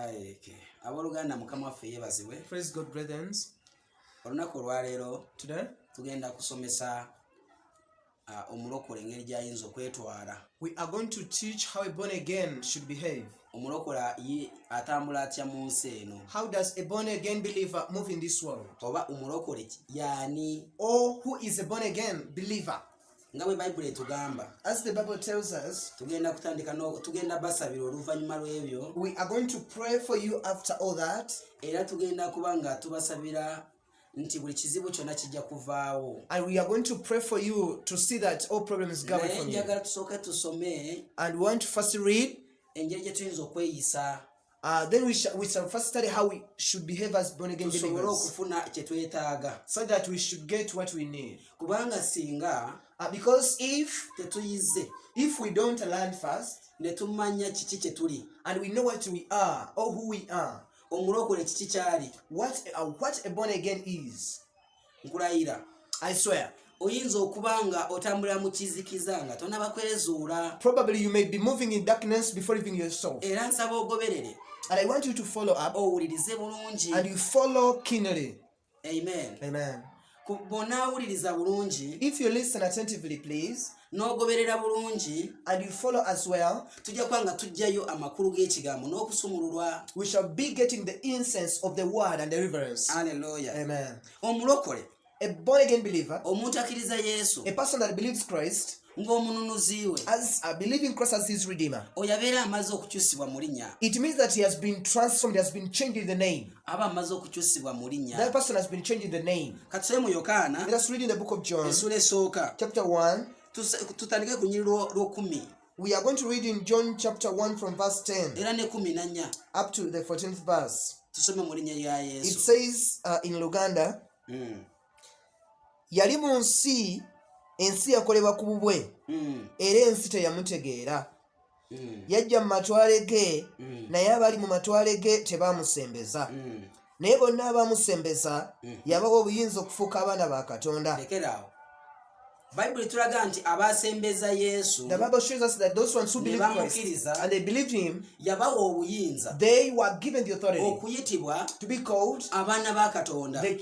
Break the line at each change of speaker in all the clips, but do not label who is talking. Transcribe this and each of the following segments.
Aike aboluganda mukama waffe yeebazibwe.
Praise God, brethren.
Olunaku olwaleero
Today
tugenda kusomesa omulokole engeri gy'ayinza okwetwala.
we are going to teach how a born again should behave.
Omulokola atambula atya mu nsi eno?
How does a born again believer move in this world?
Oba omulokole y'ani?
Or who is a born again believer?
Nga bwe Bayibuli etugamba.
As the Bible tells us,
Tugenda basabira oluvannyuma lw'ebyo.
we are going to pray for you after all that.
Era tugenda kuba nga tubasabira nti buli kizibu kyonna kijja kuvaawo.
And we are going to pray for you to see that all problems go away from you.
Njagala tusooke tusome
And we want to first read.
engeri gye tuyinza okweyisa.
Then we shall first study how we should behave as born again
Tusobole
believers,
okufuna kye twetaaga.
so that we should get what we need.
Kubanga singa
Because if
tetuyize
we don't learn first
ne tumanya kiki kye tuli,
and we know what we are or who we are,
omulokole kiki kyali,
what a born again is,
nkulayira
I swear,
oyinza okuba nga otambulira mu kizikiza nga tonaba kwezuula.
probably you may be moving in darkness before leaving yourself.
Era nsaba ogoberere
And I want you to follow up
owulirize bulungi.
and you follow keenly.
Amen.
Amen.
Bw'onaawuliriza bulungi
If you listen attentively, please,
n'ogoberera bulungi,
and you follow as well,
tujja kuba nga tujjayo amakulu g'ekigambo n'okusumululwa.
we shall be getting the incense of the word and deliverance.
Hallelujah.
Amen.
Omulokole,
A born again believer,
omuntu akkiriza Yesu
a person that believes Christ,
ng'omununuzi we,
as believing Christ as his redeemer,
oyo abeera amaze okukyusibwa mu linnya.
it means that he has been transformed, he has been changed in the name.
Aba amaze okukyusibwa mu linnya.
That person has been changed in the name.
Katusome mu Yokaana
Let us read in the book of John,
essula esooka,
chapter 1.
tutandike ku nnyiri lw'okumi
We are going to read in John chapter 1 from verse 10
era ne 14
up to the 14th verse.
tusome mu linnya lya
It
Yesu.
says in Luganda, yali mu nsi, ensi yakolebwa ku bubwe, era ensi teyamutegeera. Yajja mu matwale ge, naye abali mu matwale ge tebaamusembeza. Naye bonna abaamusembeza yabawa obuyinza okufuuka abaana ba Katonda.
Lekeraawo. Bayibuli tulaga nti abaasembeza Yesu
The Bible shows us that those ones who believe Christ
bamukiriza,
and they believed him,
yabawa obuyinza
they were given the authority
okuyitibwa
to be called
abaana ba Katonda.
the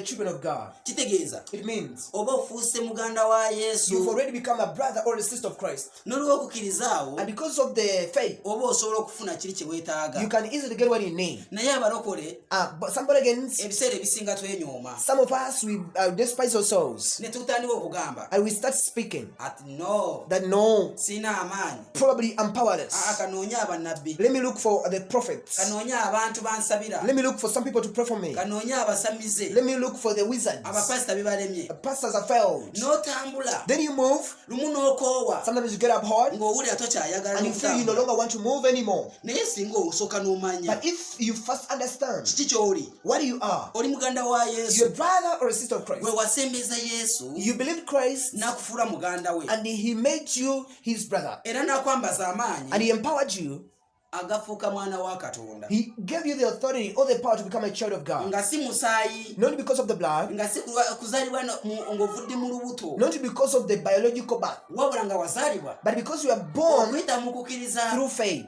children of God.
Kitegeeza
It means
oba ofuuse muganda wa
you've
Yesu
already become a brother or a sister of Christ.
n'olw'okukkiriza awo,
And because of the faith,
oba osobola okufuna kiri kye weetaaga.
you can easily get what you need.
Naye abalokole
But somebody against,
ebiseera ebisinga twenyooma
some of us, we despise ourselves.
ne tutandika okugamba
And we start speaking
ati no,
that no,
sina amaanyi,
probably I'm powerless.
kanoonye abannabbi,
Let me look for the prophets.
kanoonye abantu bansabira,
Let me look for some people to pray for me.
kanoonye abasamize,
Let me look for the wizards.
abapasita bibalemye.
Pastors have failed.
N'otambula
Then you move.
lumu n'okoowa
Sometimes you get up hard
ng'owulira tokyayagala
and you feel you no
n'otambula.
longer want to move anymore.
Naye singa osooka n'omanya
But if you first understand
kiki ky'oli,
what you are,
oli muganda wa
you're a
Yesu,
brother or a sister of Christ.
gwe wasembeza Yesu
You believed Christ
n'akufuula muganda we,
and he made you his brother.
era n'akwambaza amaanyi
And he empowered you.
agafuuka mwana wa Katonda,
He gave you the authority or the power to become a child of God.
nga si musaayi,
Not because of the blood,
nga si kuzaalibwa ng'ovudde mu lubuto,
not because of the biological birth,
wabula nga wazaalibwa
but because you are born
okuyita mu kukkiriza
through faith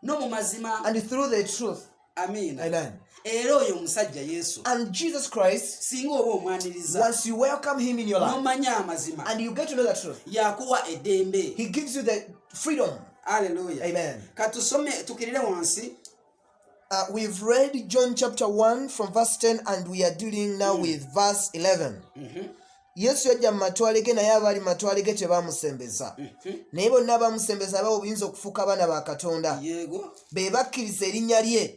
no mu mazima.
and through the truth.
Amiina.
Amen.
Era oyo omusajja Yesu
And Jesus Christ,
singa oba omwaniriza
once you welcome him in your life
n'omanya amazima,
and you get to know the truth,
yakuwa eddembe.
he gives you the freedom.
Haleluya.
Amen.
Katusome tukirire wansi.
We've read John chapter 1 from verse 10 and we are dealing now with verse 11. Yesu yajja mu matwale ge, naye abaali mu matwale ge tebaamusembeza. Naye bonna abaamusembeza abawa obuyinza okufuuka abaana ba Katonda,
Yego.
be bakkiriza erinnya lye.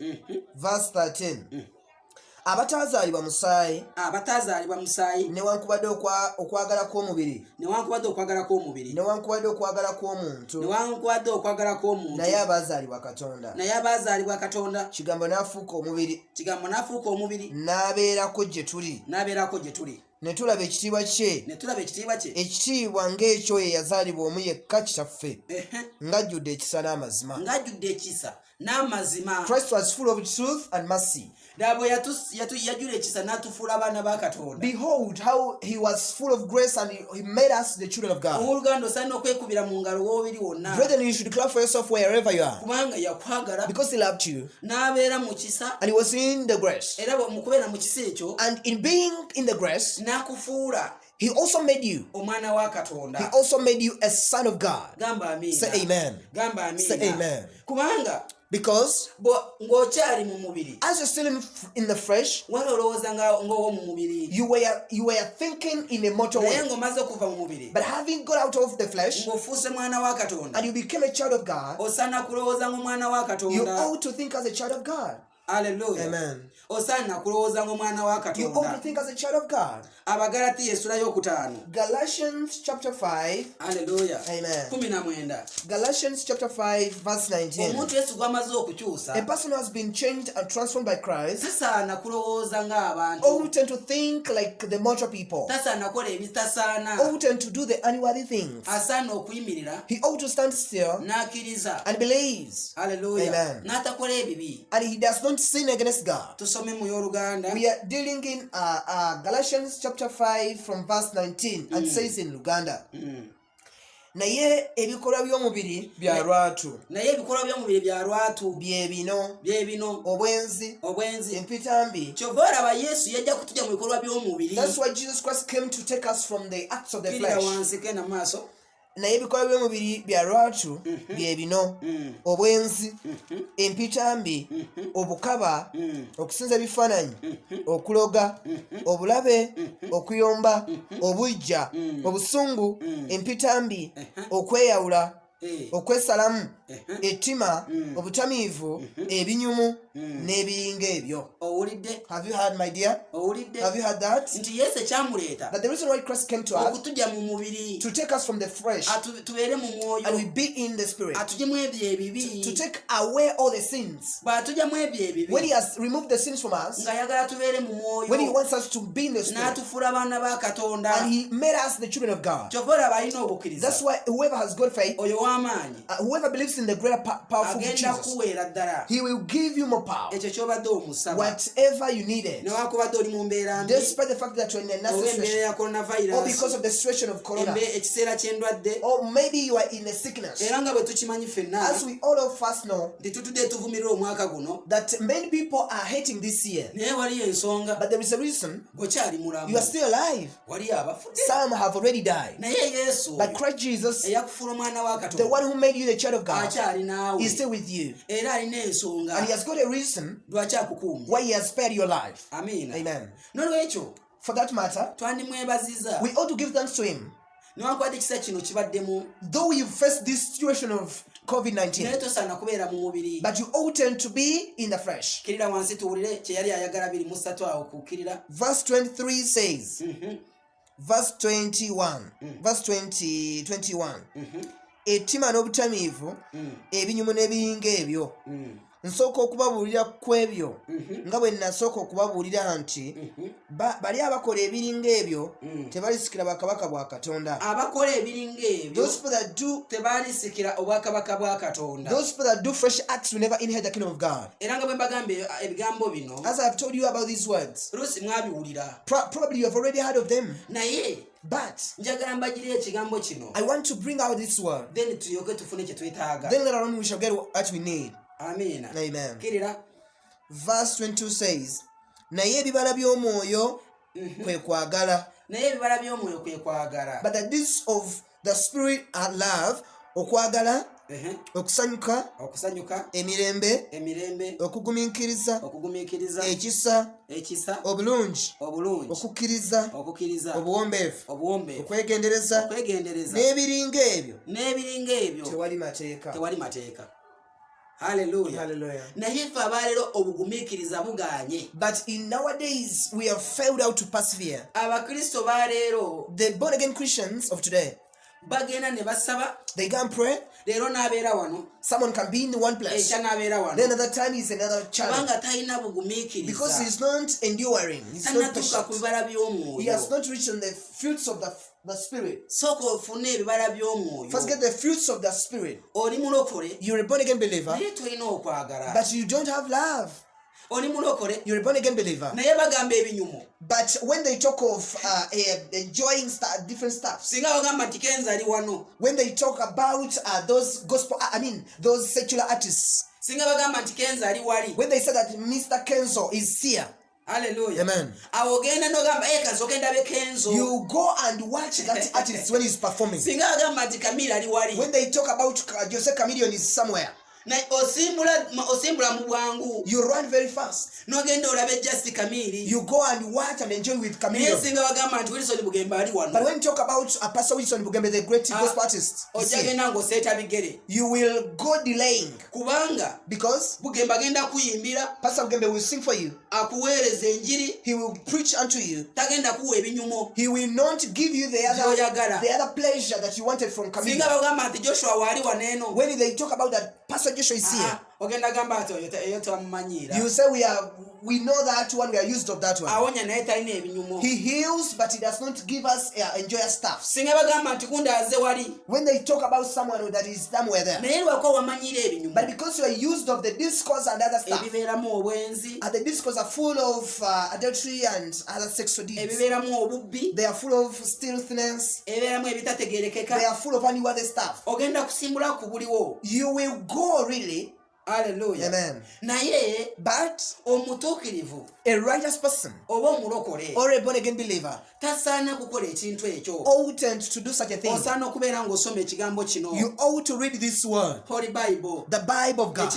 Verse 13. Abataazaalibwa musaayi,
Abataazaalibwa musaayi
newankubadde okwagala kw'omubiri,
newankubadde okwagala kw'omubiri,
newankubadde okwagala kw'omuntu,
newankubadde okwagala kw'omuntu,
naye abaazaalibwa Katonda.
naye abaazaalibwa Katonda,
Kigambo n'afuuka omubiri,
kigambo n'afuuka omubiri
n'abeerako gye tuli.
n'abeerako gye tuli.
ne tulaba ekitiibwa kye ekitiibwa ng'ekyo ye yazaalibwa omu yekka kitaffe ng'ajjudde ekisa n'amazima. Christ was full of truth and mercy. Behold how he was full of grace and he made us the children of God. Brethren, you should clap for yourself wherever you are, because he loved you and he was in the grace, and in being in the grace he also made you. He also made you a son of God. Say amen. Say amen. Because as you're still in the flesh, you were thinking in a mortal way. But having got out of the flesh and you became a child of God, you ought to think as a child of God. Hallelujah. Amen. You ought to think as a child of God. Galatians chapter 5. Hallelujah. Amen. Galatians chapter 5 verse 19. A person who has been changed and transformed by Christ ought tend to think like the mortal people. Ought tend to do the unworthy things. He ought to stand still and believes. Hallelujah. Amen. And he does not sin against God. We are dealing in Galatians chapter 5 from verse 19 and says in Luganda. Naye ebikolwa by'omubiri bya lwatu bye bino obwenzi empitambi. That's why Jesus Christ came to take us from the acts of the flesh. Naye ebikolwa by'omubiri bya lwatu bye bino obwenzi empitambi obukaba okusinza ebifaananyi okuloga obulabe okuyomba obujja obusungu empitambi okweyawula okwesalamu ettima obutamiivu ebinyumu n'ebiyinga ebyo. Have you heard, my dear? Have you heard that? That the reason why Christ came to us to take us from the flesh and we be in the spirit, to take away all the sins. When he has removed the sins from us, when he wants us to be in the spirit, and he made us the children of God. That's why whoever has got faith, whoever believes in the greater powerful Jesus, he will give you more power. Whatever you needed, despite the fact that you're in a nasty situation, or because of the situation of corona, or maybe you are in a sickness. As we all of us know, that many people are hating this year, but there is a reason. You are still alive. Some have already died, but Christ Jesus, the one who made you the child of God, is still with you, and he has got a reason why he has spared your life. Amen. For that matter, we ought to give thanks to him. Though you face this situation of COVID-19, but you ought to be in the flesh. Verse 23 says, verse 21, verse 21, ettima n'obutamiivu ebinyumu n'ebiyinga ebyo nsooka okubabuulira ku ebyo nga bwe nasooka okubabuulira nti bali abakola ebiringa ebyo tebalisikira bakabaka bwa Katonda. Those people that do those people that do fresh acts will never inherit the kingdom of God. As I have told you about these words, probably you have already heard of them. But I want to bring out this word. Then later on we shall get what we need. Amen. Amen. Verse 22 says, naye ebibala by'omwoyo kwe kwagala. But the deeds of the spirit are love, okwagala, okusanyuka, emirembe, okugumiikiriza, ekisa, obulungi, okukkiriza, obuwombeefu, okwegendereza, n'ebiringa ebyo tewali mateeka. Hallelujah. But in nowadays we have failed out to persevere. The born again Christians of today,
bagenda ne basaba
they go and pray.
leero n'abeera wano
Someone can be in one place,
ekya n'abeera wano
then another time he's another child,
kubanga talina
because
bugumiikiriza
he's not enduring, he's not
tannatuuka ku
patient.
bibala
He has
by'omwoyo
not reached on the fruits of the spirit.
sooka ofune ebibala by'omwoyo
First get the fruits of the spirit.
oli mulokole
You're a born again believer,
naye tolina okwagala
but you don't have love.
oli mulokole
You're a born again believer,
naye bagamba ebinyumo
but when they talk of enjoying different stuff,
singa bagamba nti kenza ali wano
when they talk about those gospel, those secular artists,
singa bagamba nti kenza ali wali
when they say that Mr. Kenzo is here,
haleluya
amen,
awo ogenda n'ogamba kasooka ndabe kenzo
you go and watch that artist when he's performing.
singa bagamba nti kamira ali wali
When they talk about Jose Chameleone is somewhere,
osimbula mu bwangu
you run very fast.
n'ogenda olabe just kamiri
You go and watch and enjoy with
naye
Chameleone.
singa bagamba nti Wilson Bugembe ali
But
wano
when you talk about Pastor Wilson Bugembe, the great gospel artist, you
ojja
see,
genda ng'oseeta bigere
you will go delaying,
kubanga
because
Bugembe agenda kuyimbira
Pastor Bugembe will sing for you.
akuweereza enjiri
He will preach unto you.
tagenda kuwa ebinyumo
He will not give you the
Zoyagala.
other pleasure that you wanted from
singa
Chameleone.
bagamba nti Joshua waali waneeno
When they talk about that, Pastor Joshua is here.
ogenda gamba ati eyo tamumanyiira
You say we know that one, we are used of that one.
awonya naye talina ebinyumo
He heals, but he does not give us enjoyous stuff.
singa bagamba nti kundaaze wali
When they talk about someone that is somewhere there,
naye lwako wamanyiira ebinyumo
but because you are used of the discourse and other stuff,
ebibeeramu obwenzi
and the discourse are full of adultery and other sexual deeds.
ebibeeramu obubbi
They are full of filthiness.
ebibeeramu
They
ebitategeerekeka
are full of any other stuff.
ogenda kusimbula ku buliwo
You will go really,
aleluya
amen.
naye
But
omutuukirivu
a righteous person
oba omulokole
or a born again believer
tasaana kukola ekintu ekyo
oughtn't to do such a thing.
osaana okubeera ng'osoma ekigambo kino
You ought to read this word,
holy bible
the Bible of God,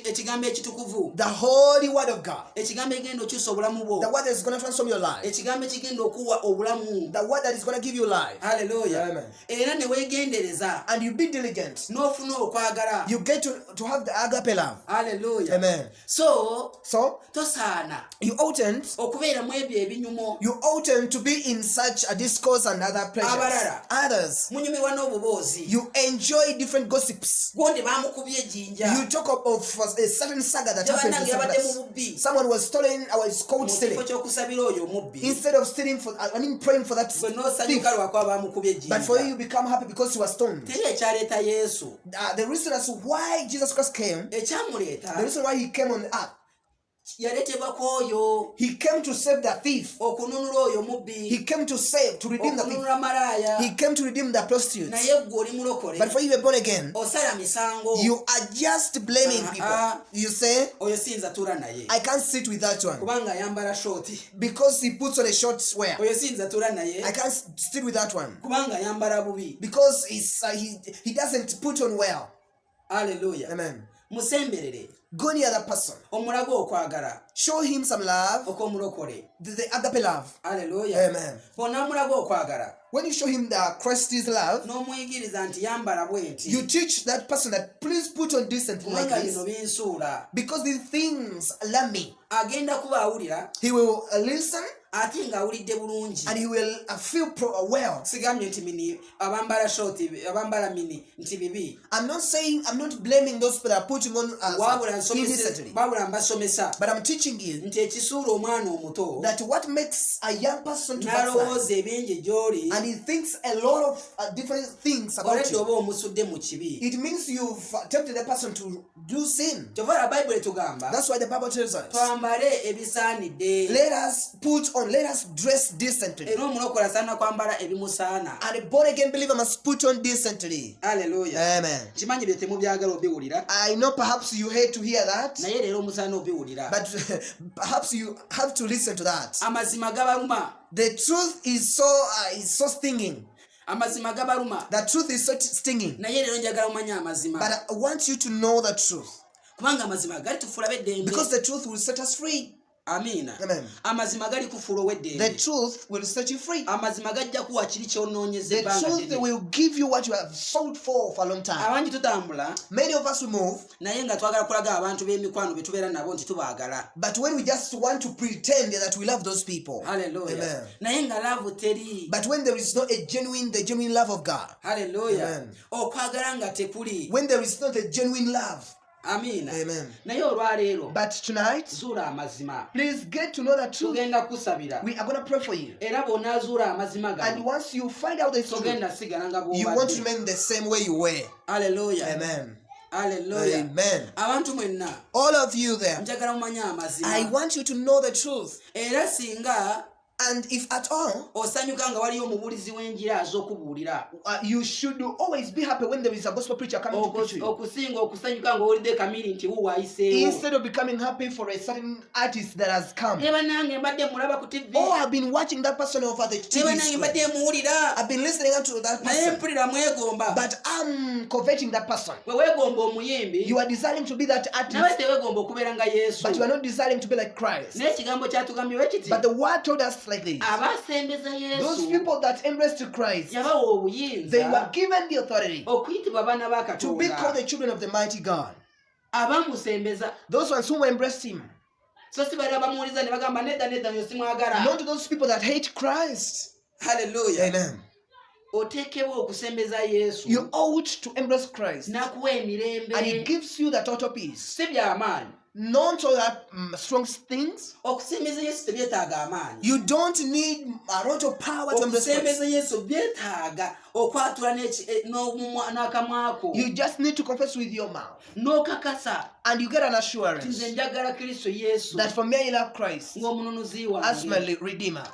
ekigambo ekitukuvu
the holy word of God,
ekigambo ekigenda okyusa obulamu bwo
the word that is going to transform your life,
ekigambo ekigenda okuwa obulamu
the word that is going to give you life.
haleluya
Amen.
era ne weegendereza
And you be diligent.
n'ofuna okwagala
You get to have the agape love.
haleluya
Amen.
so
So
tosaana
you oughtn't
okubeera mu ebyo ebinyumo
to be in such a discourse and other pleasures.
Abalala.
Others,
munyumirwa n'obuboozi
you enjoy different gossips.
gundi baamukubye ejjinja
You talk of a certain saga that happened to
tebannange yabadde mu
someone.
bubbi
Someone was stolen, was
mu
caught
kifo
stealing.
ky'okusabira oyo omubbi
Instead of stealing praying for that
gwe
thief.
n'osanyuka lwako baamukubye
But for you,
ejjinja
you become happy because you were stoned.
teri ekyaleeta yesu
The reason as to why Jesus Christ came,
ekyamuleeta
the reason why he came on earth,
yaleetebwako oyo
he came to save the thief.
okununula oyo mubbi
He came to save, to redeem the thief.
okununula malaaya
He came to redeem the prostitutes.
naye gwe oli mulokole
But for you, you're born again.
osala misango
You are just blaming people. You say,
oyo siyinza tuula naye
I can't sit with that one
kubanga ayambala shooti
because he puts on a short wear.
oyo siyinza tuula naye
I can't sit with that one
kubanga ayambala bubi
because he doesn't put on well.
aleluya
Amen.
musemberere
Go near that person.
omulaga okwagala
Show him some love,
okw'omulokole
the agape love.
aleluya
Amen.
bw'onaamulaga okwagala
When you show him the Christ's love,
n'omuyigiriza nti yambala bwenti
you teach that person that please put on decently like
kubanga bino
this
binsuula
because these things alarm me.
agenda kuba awulira
He will listen
ate ng'awulidde bulungi
and he will feel well.
sigambye nti mini abambala shoti abambala mini nti bibi
I'm not blaming those people that are putting on
wabula
indecently.
mbasomesa
But I'm teaching you
nti ekisuula omwana omuto
that what makes a young person to backslide,
n'alowooza ebingi gy'oli
and he thinks a lot of different things about
oledde
you,
oba omusudde mu kibi
it means you've tempted the person to do sin.
kyova la bayibuli etugamba
That's why the Bible tells us,
twambale ebisaanidde
let us dress decently.
era omulokole asaana kwambala ebimusaana
And a born again believer must put on decently.
aleluya
Amen.
kimanyi bye temubyagala obiwulira
I know perhaps you hate to hear that,
naye leero omusaana obiwulira
but perhaps you have to listen to that.
amazima gabaluma
The truth is so stinging.
amazima gabaluma
The truth is so stinging.
naye leero njagala omanye amazima
But I want you to know the truth,
kubanga amazima gali tufuula beddembe
because the truth will set us free.
Amina.
Amen.
Amazima gali kufuula ow'eddembe.
The truth will set you free.
Amazima gajja kuwa kiri ky'onoonyeza
The
ebbanga
truth
ddene.
will give you what you have sought for a long time.
Abangi tutambula
Many of us will move,
naye nga twagala kulaga abantu b'emikwano be tubeera nabo nti tubaagala.
but when we just want to pretend that we love those people.
Hallelujah.
Amen.
Naye nga laavu teri.
But when there is not the genuine love of God,
Hallelujah.
Amen.
Okwagala nga tekuli.
when there is not a genuine love,
Amina.
Amen.
Naye olwaleero
but tonight,
zuula amazima.
please get to know the truth.
Tugenda kusabira.
We are going to pray for you.
Era bw'onaazuula amazima
And
gano
once you find out the truth,
togenda sigala nga
you won't
bw'obadde.
remain the same way you were.
Hallelujah.
Amen.
Hallelujah.
Amen.
Abantu mwenna
All of you there,
njagala mumanye amazima.
I want you to know the truth.
Era singa
And if at all,
osanyuka nga waliyo omubuulizi w'enjira az'okubuulira.
you should always be happy when there is a gospel preacher coming to preach to you.
Okusinga okusanyuka ng'owulidde kamiri nti wuwe ayiseewo.
Instead of becoming happy for a certain artist that has come.
Ne bannange mbadde mulaba ku TV.
Oh, I've been watching that person over the
Ne
TV
bannange
screen.
mbadde muwulira.
I've been listening to that
Naye
person.
mpulira mwegomba.
But I'm coveting that person.
Bwe weegomba omuyimbi.
You are desiring to be that
Nawe
artist,
teweegomba okubeera nga Yesu.
but you are not desiring to be like Christ.
Naye ekigambo kyatugambye bwe kiti.
But the word told us like this.
Abasembeza
Those
Yesu
people that embraced Christ,
yabawa
they were
obuyinza
given the authority
okuyitibwa baana ba
to be called
Katonda.
the children of the mighty God.
Abamusembeza
Those ones who embraced him.
so si bali abamuwuliza ne bagamba nedda nyo simwagala.
Not to those people that hate Christ.
Hallelujah.
Amen.
Oteekebwa okusembeza Yesu.
You ought to embrace Christ.
N'akuwa emirembe.
And he gives you that total peace.
Si by'amaanyi.
Not all that strong things.
Okusembeza Yesu tebyetaaga amaanyi.
You don't need a lot of power to embrace Christ.
Okusembeza Yesu byetaaga okwatula n'akamwa ko.
You just need to confess with your mouth.
N'okakasa
And you get an
nti
assurance
nze njagala Kristo Yesu
that for me I love Christ
ng'omununuzi
as my
wange.
Redeemer.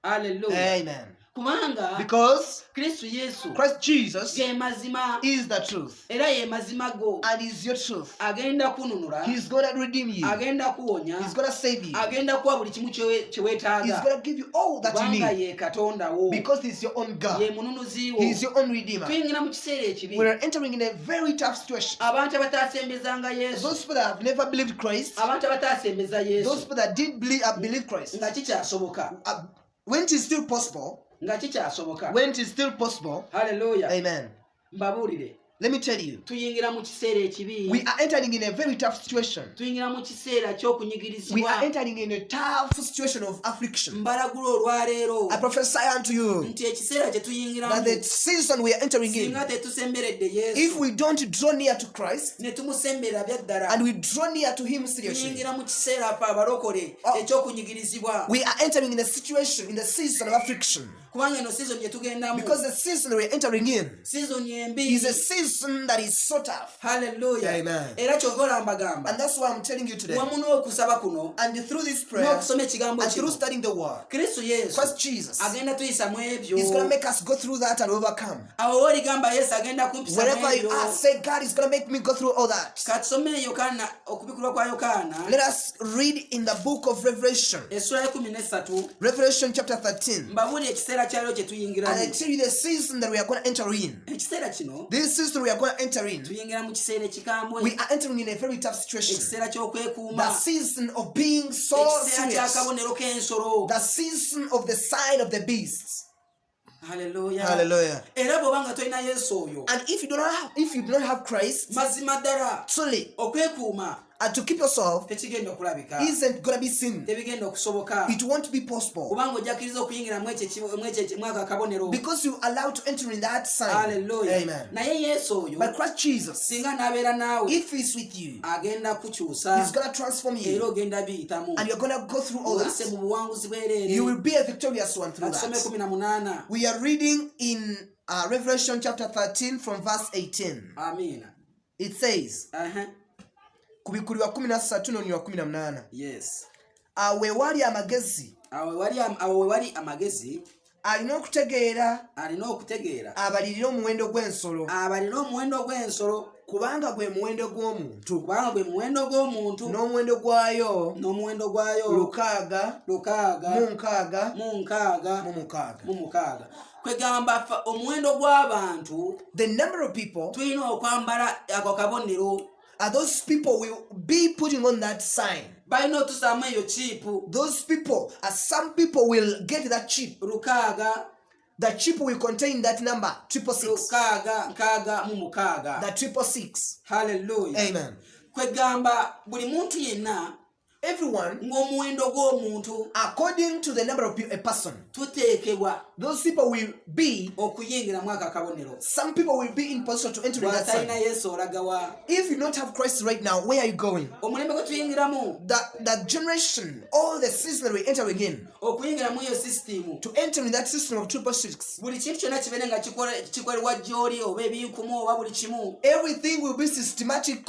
Hallelujah.
Amen.
Kubanga
Because
Kristo Yesu
Christ Jesus
ge mazima
is the truth.
era ye mazima go.
And is your truth.
Agenda kununula.
He's going to redeem you.
Agenda kuwonya.
He's going to save you.
Agenda kuwa buli kimu kye
He's
weetaaga.
going to give you all that you
Kubanga
need.
ye Katonda wo.
Because he's your own God.
Ye mununuzi wo.
He's your own Redeemer.
Tuyingira mu kiseera ekibi.
We're entering in a very tough situation.
Abantu abataasembezanga Yesu.
Those people that have never believed Christ,
Abantu abataasembeza
those
Yesu.
people that did believe Christ,
Nga kikyasoboka.
when it is still possible,
Nga kikyasoboka.
when it is still possible,
Hallelujah.
amen.
Mbabuulire.
Let me tell you,
Tuyingira mu kiseera ekibi.
we are entering in a very tough situation.
Tuyingira mu kiseera ky'okunyigirizibwa.
We are entering in a tough situation of affliction.
Mbalagula olwaleero
I prophesy unto you
nti ekiseera kye
that
tuyingiramu
the season we are entering in,
singa tetusemberedde Yesu
if we don't draw near to Christ
ne tumusembera byaddala
and we draw near to Him seriously,
tuyingira mu kiseera afe abalokole eky'okunyigirizibwa
we are entering in a situation, in the season of affliction.
kubanga eno season gye tugendamu
Because the season we are entering in
season embi
is a season that is so tough.
haleluya
Amen.
era kyova olambagamba
And that's why I'm telling you today.
wamu n'okusaba kuno
And through this prayer,
n'okusoma ekigambo
and through
kino
studying the word,
kristo yesu
Christ Jesus
agenda tuyisa mu ebyo
is going to make us go through that and overcome.
awo oligamba yesu agenda kumpisa mu
Wherever you
ebyo
are, say, God is going to make me go through all that.
katusome yokaana okubikulwa kwa yokaana
Let us read in the book of Revelation.
essula 13
Revelation chapter 13.
mbabuulira ekiseera kyaliwo kye
And I
tuyingiramu
tell you the season that we are going to enter in.
ekiseera kino
This season we are going to enter in.
tuyingira mu kiseera ekikambwe
We are entering in a very tough situation.
ekiseera
The
ky'okwekuuma
season of being so
ekiseera
serious.
ky'akabonero k'ensolo
The season of the sign of the beasts.
haleluya
Hallelujah.
era bw'oba nga tolina yesu oyo
And if you do not have Christ,
mazima ddala
truly,
okwekuuma
and to keep yourself
tekigenda okulabika
isn't going to be seen.
tebigenda okusoboka
It won't be possible.
kubanga ojjakiriza okuyingira mwako akabonero
Because you allow to enter in that sign.
haleluya
Amen.
naye yesu oyo
But Christ Jesus,
singa n'abeera naawe
if He's with you,
agenda kukyusa
He's going to transform
era
you.
ogenda biyitamu
And you're going to go through all
oyise
that.
mu buwanguzi bwereere
You will be a victorious one through
atusome
that.
18
We are reading in Revelation chapter 13 from verse 18.
amiina
It says, kubikulirwa 13 n'onywa 18.
yes
Awe wali amagezi,
awo we wali amagezi
alina okutegeera
alina okutegeera
abalirira omuwendo gw'ensolo,
abalina omuwendo gw'ensolo
kubanga gwe muwendo gw'omuntu,
kubanga gwe muwendo gw'omuntu
n'omuwendo gwayo
n'omuwendo gwayo
666
mu mukaaga kwegamba omuwendo gw'abantu
The number of people
tulina okwambala ako kabonero
those people will be putting on that sign.
balina otusaamu eyo chip
Those people, some people will get that chip.
lukaaga
The chip will contain that number 666.
lukaaga nkaaga mu mukaaga.
The 666.
Hallelujah.
Amen.
kwegamba buli muntu yenna
Everyone,
ng'omuwendo gw'omuntu
according to the number of a person,
tuteekebwa
those people will be,
okuyingira mu akakabonero.
some people will be in position to enter in that
bw'atalina
sign.
yesu olagawa.
If you don't have Christ right now, where are you going?
omulembe gwe tuyingiramu
That generation, all the season that we enter again,
okuyingira mu iyo sisitimu,
to enter in that system of 2.6,
buli kintu kyonna kibeere nga kikolebwa gy'oli oba ebiyikumu oba buli kimu
everything will be systematic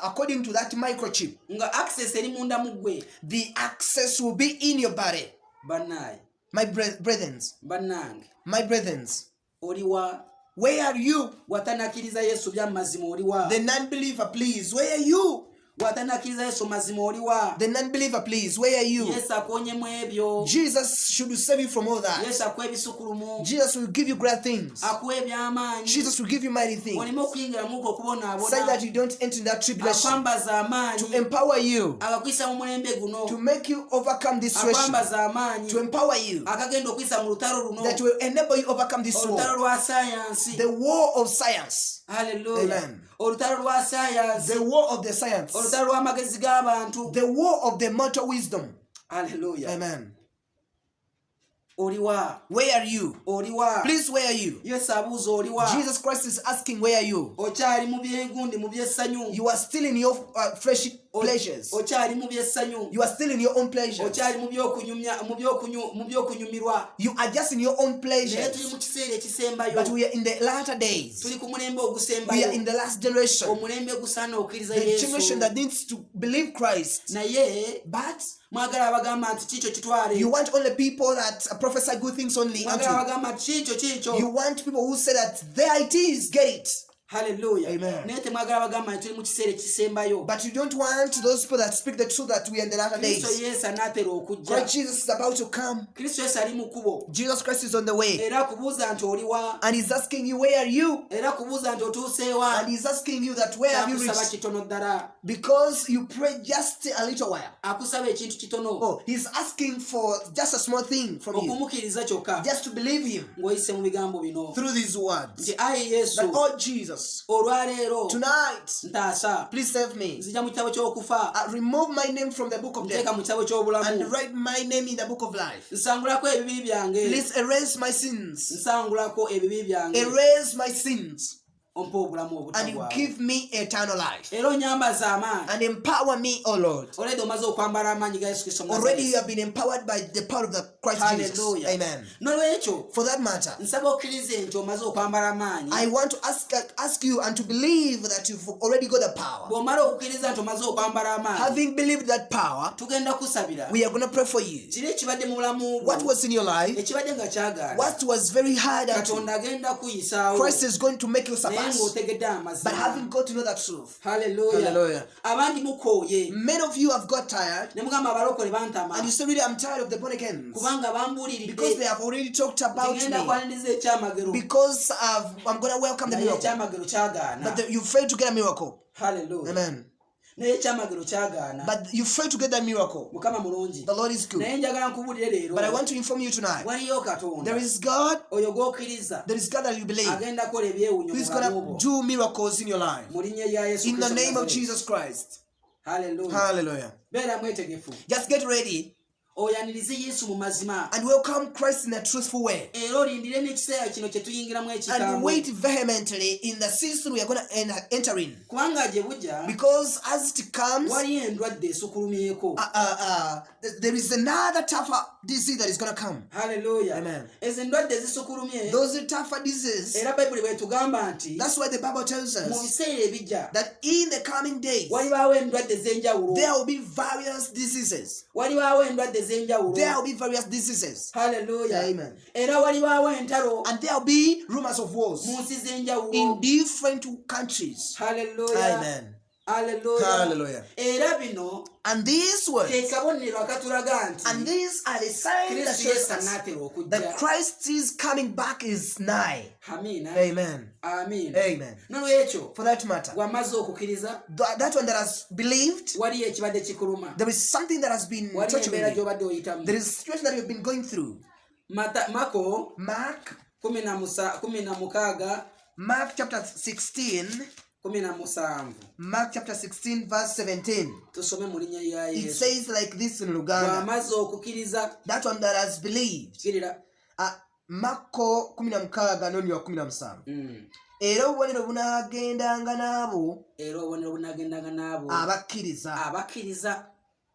according to that microchip.
nga access eri munda mu ggwe.
The access will be in your body.
Bannaaye,
My brethrens,
bannange,
my brethrens,
oliwa
where are you?
watanakkiriza yesu bya mazima oliwa.
The non-believer, please, where are you?
watanakkiriza yesu mazima oliwa.
The non-believer, please, where are you?
yesu akonyemu ebyo.
Jesus should save you from all that.
yesu akuwa ebisukulumu.
Jesus will give you great things.
akuwa eby'amaanyi.
Jesus will give you mighty things,
oleme okuyingira muko
so
okubonaabona.
that you don't enter in that tribulation.
akwambaza amaanyi.
To empower you,
akakuyisa mu mulembe guno.
to make you overcome this situation,
akwambaza amaanyi.
to empower you,
akagenda okuyisa mu lutalo luno.
that will enable you overcome this
olutalo
war,
lwa sayansi.
the war of science,
Hallelujah.
Amen.
olutalo lwa sayansi.
the war of the science,
olutalo lw'amagezi g'abantu.
the war of the mortal wisdom.
Hallelujah.
Amen.
oliwa.
Where are you?
oliwa.
Please, where are you?
yesu abuuza oliwa.
Jesus Christ is asking, where are you?
okyali mu byegundi mu byessanyu.
You are still in your fleshy pleasures.
okyali mu byessanyu.
You are still in your own pleasures.
okyali mu by'okunyumirwa.
You are just in your own
naye tuli
pleasures.
mu kiseera ekisembayo.
But we are in the latter days.
tuli ku mulembe
We are
ogusembayo.
in the last generation.
omulembe gusaana okkiriza
The
yesu.
generation that needs to believe Christ.
naye
But
mwagala abagamba nti kiikyo kitwale.
you want only people that prophesy good things only unto
mwagala
you.
abagamba nti kiikyo.
You want people who say that there it is, get it.
Hallelujah.
Amen.
naye temwagala abagamba nti tuli mu kiseera ekisembayo.
But you don't want those people that speak the truth that we are in the latter
kristo
days.
yesu anaatera okujja.
Christ Jesus is about to come.
kristo yesu ali mu kkubo.
Jesus Christ is on the way.
era kubuuza nti oliwa.
And he's asking you, where are you?
era kubuuza nti otuuseewa.
And he's asking you that where have you
akusaba
reached?
kitono ddala.
Because you pray just a little while.
akusaba ekintu kitono.
Oh, he's asking for just a small thing from you.
okumukkiriza kyokka.
Just to believe him
ng'oyise mu bigambo bino.
through these words.
nti ayi yesu.
That, oh Jesus,
olwaleero.
tonight,
ntaasa.
please save me.
nzija mu kitabo ky'okufa.
Remove my name from the book of death
nteeka mu kitabo ky'obulamu.
and write my name in the book of life.
nsangulako ebibi byange.
Please erase my sins.
nsangulako ebibi byange.
Erase my sins
ompa obulamu
and you
obutagwawo.
give me eternal life.
era onyambaza amaanyi.
And empower me, O Lord.
oledi omaze okwambala amaanyi ga yesu kristo.
Already you have been empowered by the power of the Christ Jesus.
Hallelujah.
Amen.
nolwekyo
For that matter,
nsaba okkirize nti omaze okwambala amaanyi.
I want to ask you and to believe that you've already got the power.
bw'omala okukkiriza nti omaze okwambala amaanyi.
Having believed that power,
tugenda kusabira.
we are going to pray for you.
kiri ekibadde mu bulamu bwo.
What was in your life,
ekibadde nga kyagaana.
what was very hard at you,
katonda agenda kuyisaawo.
Christ is going to make you
naye
surpass.
ng'otegedde amazima.
But having got to know that truth,
Hallelujah.
Hallelujah.
abangi mukooye.
many of you have got tired
ne mugamba abalokole bantama.
and you say, really, I'm tired of the born again
kubanga
because they
bambuuliridde.
have already talked about
ngenda
me,
kwaniriza ekyamagero.
because I'm going to welcome the
naye
miracle.
ekyamagero kyagaana.
But you failed to get a miracle.
Hallelujah.
Amen.
naye ekyamagero kyagaana.
But you failed to get that miracle.
mukama mulungi.
The Lord is good.
naye njagala nkubuulire leero.
But I want to inform you tonight,
waliyo katonda.
there is God,
oyo gw'okkiriza.
there is God that you believe,
agenda kola ebyewunyo
who is
mu
going
bulamu
to
bwo.
do miracles in your life.
mu linnya lya yesu
In the
Kristo
name of
Nazareti.
Jesus Christ.
Hallelujah.
Hallelujah.
beera mwetegefu.
Just get ready
oyanirize yesu mu mazima.
and welcome Christ in a truthful way.
era olindire n'ekiseera kino kye tuyingiramu
And
ekigambo.
wait vehemently in the season we are going to enter in.
kubanga gye bujja.
Because as it comes,
waliyo endwadde esukulumyeko.
there is another tougher disease that is going to come.
Hallelujah.
Amen.
ezo endwadde ezisukulumye.
Those are tougher diseases.
era bayibuli bwetugamba nti.
That's why the Bible tells
mu
us
biseera ebijja.
that in the coming days,
walibaawo endwadde ez'enjawulo.
there will be various diseases.
walibaawo endwadde ez'enjawulo.
There will be various diseases.
Hallelujah.
Amen.
era walibaawo entalo.
And there will be rumors of wars
mu nsi z'enjawulo.
in different countries.
Hallelujah.
Amen. Hallelujah.
Era bino
And these words,
ke kabonero akatulaga nti
and these are the signs that
Kristo
shows
Yesu
us
anaatera okujja.
that Christ is coming back is nigh.
Amina.
Amen.
Amen.
Amen.
Nolwekyo
For that matter,
wamaze okukkiriza
that one that has believed,
waliyo ekibadde kikuluma,
there is something that has been
waliyo
touching
embeera
you.
gy'obadde oyitamu.
There is a situation that you've been going through.
Mako
Mark
16
Mark chapter 16,
17
Mark chapter 16 verse 17.
tusome mu linnya lya
It
Yesu.
says like this in Luganda.
Wamaze okukkiriza
That one that has believed.
kirira.
Marko 16 noni wa 17. Era obubonero bunaagendanga n'abo abakkiriza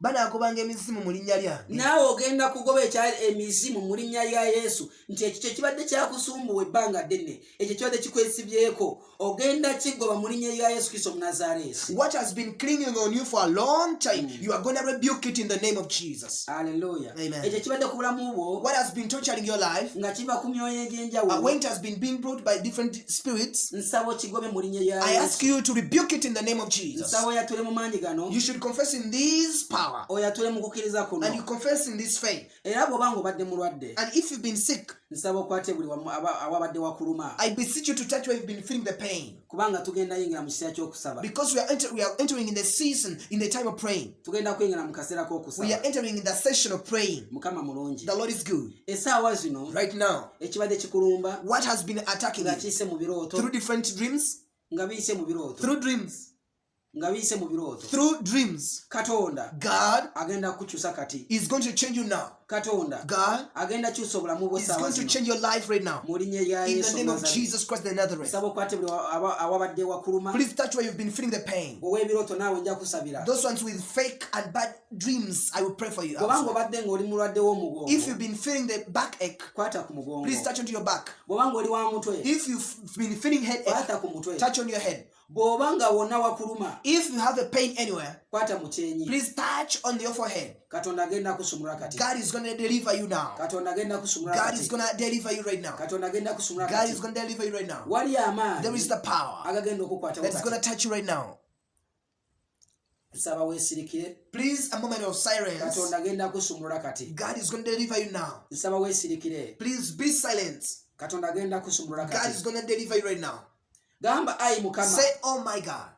banaagobanga emizimu mu linnya lyange.
Naawe ogenda kugoba emizimu mu linnya lya Yesu, nti ekyo kibadde kyakusumbuwa ebbanga ddene, ekyo kibadde kikwesibyeko, ogenda kigoba mu linnya lya Yesu Kristo Omunnazaaleesi.
What has been clinging on you for a long time, you are going to rebuke it in the name of Jesus.
Hallelujah.
Amen.
Ekyo kibadde ku bulamu bwo
What has been torturing your life,
nga kiva ku myoyo egy'enjawulo,
when it has been being brought by different spirits,
nsaba okigobe mu linnya lya
I ask
Yesu.
you to rebuke it in the name of Jesus.
Nsaba oyatule mu maanyi gano,
You should confess in this power,
oyatule mu kukkiriza kuno.
and you confess in this faith.
Era bw'oba ng'obadde mulwadde,
And if you've been sick,
nsaba okwate buli awabadde wakuluma,
I beseech you to touch where you've been feeling the pain,
kubanga tugenda yingira mu kiseera ky'okusaba.
because we are entering in the season, in the time of praying.
Tugenda kuyingira mu kaseera
We
k'okusaba.
are entering in the session of praying.
Mukama mulungi.
The Lord is good.
Essaawa zino
Right now,
ekibadde kikulumba
what has been attacking
nga
you
kiyise mu birooto,
through different dreams,
nga biyise mu birooto,
through dreams,
nga biyise mu birooto,
through dreams,
Katonda
God
agenda kukyusa kati.
is going to change you now.
Katonda
God
agenda kyusa obulamu bwo
is
essaawa
going to
zino
change your life right now.
mu linnya lya
In the
Yesu
name of
Nazareti.
Jesus Christ the Nazareth.
Nsaba okwate buli awabadde wakuluma,
Please touch where you've been feeling the pain.
ow'ebirooto naawe nja kusabira.
Those ones with fake and bad dreams, I will pray for you.
Bw'oba
also.
ng'obadde ng'oli mulwadde w'omugongo,
If you've been feeling the backache,
kwata ku mugongo.
please touch onto your back.
Bw'oba ng'oli wa mutwe,
If you've been feeling headache,
kwata ku mutwe.
touch on your head.
Bw'oba nga wonna wakuluma,
If you have a pain anywhere,
kwata mu kyenyi.
please touch on your forehead.
Katonda agenda kusumulula kati.
God is going to deliver you now.
Katonda agenda kusumulula
God
kati.
is going to deliver you right now.
Katonda agenda kusumulula
God
kati.
is going to deliver you right now.
Wali amaanyi
There is the power
agagenda okukwata
that's going
kati.
to touch you right now.
Nsaba weesirikire.
Please, a moment of silence.
Katonda agenda kusumulula kati.
God is going to deliver you now.
Nsaba weesirikire.
Please be silent.
Katonda agenda kusumulula
God is
kati.
going to deliver you right now.
Gamba ayi Mukama,
Say, oh my God,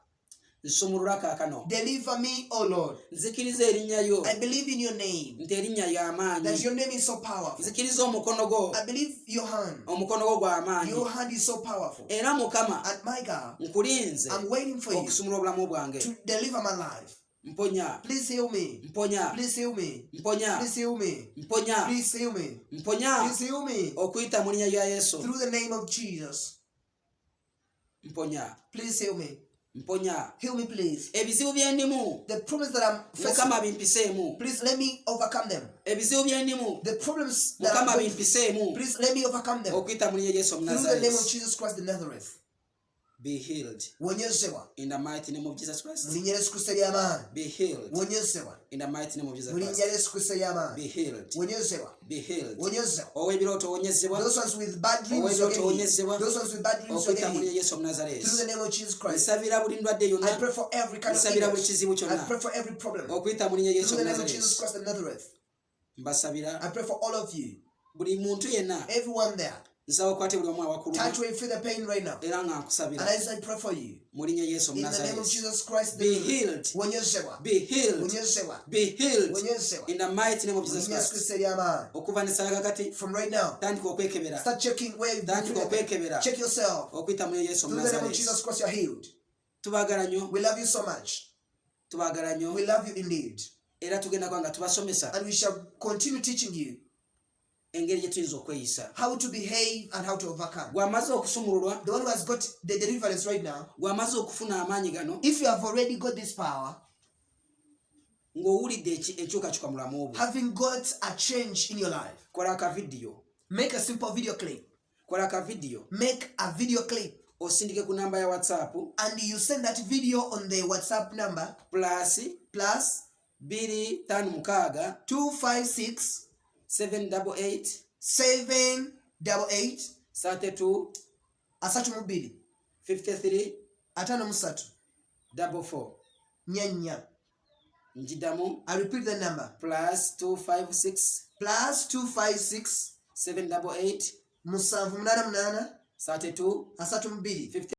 nsumulula kaakano.
deliver me, oh Lord.
Nzikiriza erinnya lyo
I believe in your name,
nti erinnya lya
that
amaanyi.
your name is so powerful.
Nzikiriza omukono gwo,
I believe your hand.
omukono gwo gwa amaanyi.
Your hand is so powerful.
Era Mukama,
And my God,
nkulinze
I'm waiting for you
okusumula obulamu bwange.
to deliver my life.
Mponya,
Please heal me.
mponya,
Please heal me.
mponya,
Please heal me.
mponya,
Please heal me.
mponya,
Please heal me.
okuyita mu linnya lya Yesu.
Through the name of Jesus.
Mponya,
Please heal me.
mponya.
Heal me, please.
Ebizibu bye ndimu,
The problems that I'm facing,
Mukama bimpiseemu.
please let me overcome them.
Ebizibu bye ndimu,
The problems that
Mukama
I'm going through,
bimpiseemu.
please let me overcome them.
Okuyita mu linnya lya Yesu
Through the name of
Omunnazaaleesi.
Jesus Christ the Nazareth.
Be healed
Wonyezebwa.
in the mighty name of Jesus Christ.
Mu linnya lya Yesu Kristo ery'amaanyi.
Be healed
Wonyezebwa.
in the mighty name of Jesus
Mu linnya
Christ.
lya Yesu Kristo ery'amaanyi.
Be healed.
Wonyezebwa.
Be healed.
Wonyezebwa.
Ow'ebirooto owonyezebwa.
Those ones with bad dreams,
Ow'ebirooto
you're getting
owonyezebwa.
healed. Those ones with bad dreams, you're
Okuyita mu
getting
linnya
healed.
lya Yesu
Through the
Omunnazaaleesi.
name of Jesus Christ.
Nsabira buli ndwadde
I
yonna.
pray for every kind of
Nsabira buli
illness.
kizibu
I
kyonna.
pray for every problem.
Okuyita mu linnya lya Yesu
Through the name of Jesus
Omunnazaaleesi.
Christ of Nazareth.
Mbasabira
I pray for all of you.
buli muntu yenna.
Everyone there.
Nsaba okwate buli omu awakuluma.
Touch where you feel the pain right now.
Era nga
And
nkusabira
as I pray for you,
mu linnya lya Yesu
in the name of
Omunnazaaleesi.
Jesus Christ,
Be healed.
Wonyezebwa.
Be healed.
Wonyezebwa.
Be healed
Wonyezebwa.
in the mighty name of Jesus
Mu linnya lya Yesu
Christ.
Kristo ery'amaanyi.
Okuva n'essaawa kakati
From right now,
tandika okwekebera.
start checking where you've been
Tandika
feeling the pain.
okwekebera.
Check yourself.
Okuyita mu linnya lya Yesu
Through the name of
Omunnazaaleesi.
Jesus Christ, you're healed.
Tubaagala nnyo.
We love you so much.
Tubaagala nnyo.
We love you indeed.
Era tugenda kuba nga tubasomesa
And we shall continue teaching you
engeri gye tuyinza okweyisa.
how to behave and how to overcome.
Gw'amaze okusumululwa,
The one who has got the deliverance right now,
gw'amaze okufuna amaanyi gano,
if you have already got this power,
ng'owulidde enkyukakyuka mu bulamu bwo,
having got a change in your life,
kola akavidiyo.
make a simple video clip.
Kola akavidiyo.
Make a video clip
Osindike ku namba ya WhatsApp
and you send that video on the WhatsApp number
plus
plus
256
256
788
788
32
asatu mu bbiri
53
ataano mu ssatu
44.
4
Njidamu.
I repeat the number.
+256
+256
788
788
32
32
50